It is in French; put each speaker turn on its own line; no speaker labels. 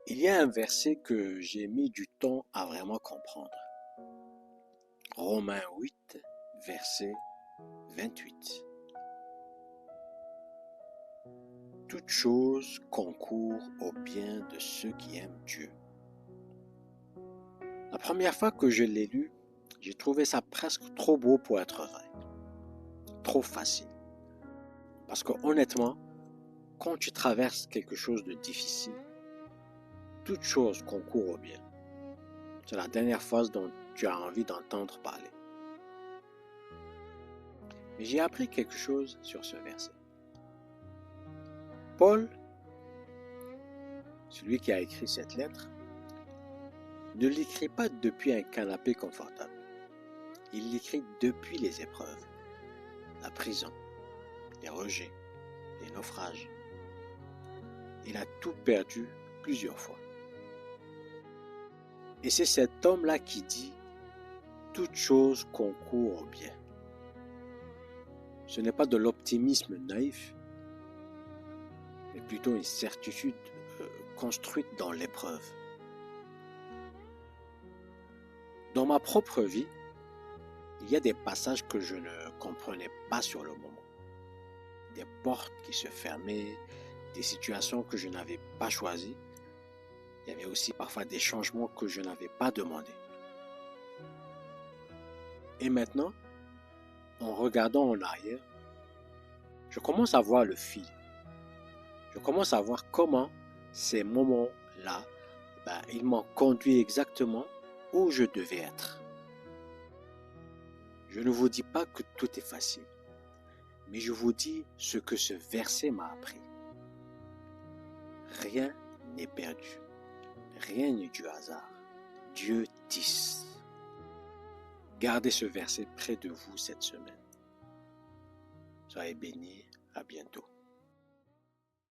Il y a un verset que j'ai mis du temps à vraiment comprendre. Romains 8, verset 28. Toute chose concourt au bien de ceux qui aiment Dieu. La première fois que je l'ai lu, j'ai trouvé ça presque trop beau pour être vrai. Trop facile. Parce que honnêtement, quand tu traverses quelque chose de difficile, toute chose concourt au bien. C'est la dernière phrase dont tu as envie d'entendre parler. Mais j'ai appris quelque chose sur ce verset. Paul, celui qui a écrit cette lettre, ne l'écrit pas depuis un canapé confortable. Il l'écrit depuis les épreuves, la prison, les rejets, les naufrages. Il a tout perdu plusieurs fois. Et c'est cet homme-là qui dit « Toute chose concourt au bien ». Ce n'est pas de l'optimisme naïf, mais plutôt une certitude construite dans l'épreuve. Dans ma propre vie, il y a des passages que je ne comprenais pas sur le moment. Des portes qui se fermaient, des situations que je n'avais pas choisies. Il y avait aussi parfois des changements que je n'avais pas demandés. Et maintenant, en regardant en arrière, je commence à voir le fil. Je commence à voir comment ces moments-là, ils m'ont conduit exactement où je devais être. Je ne vous dis pas que tout est facile, mais je vous dis ce que ce verset m'a appris. Rien n'est perdu. Rien n'est du hasard. Dieu tisse. Gardez ce verset près de vous cette semaine. Soyez bénis. À bientôt.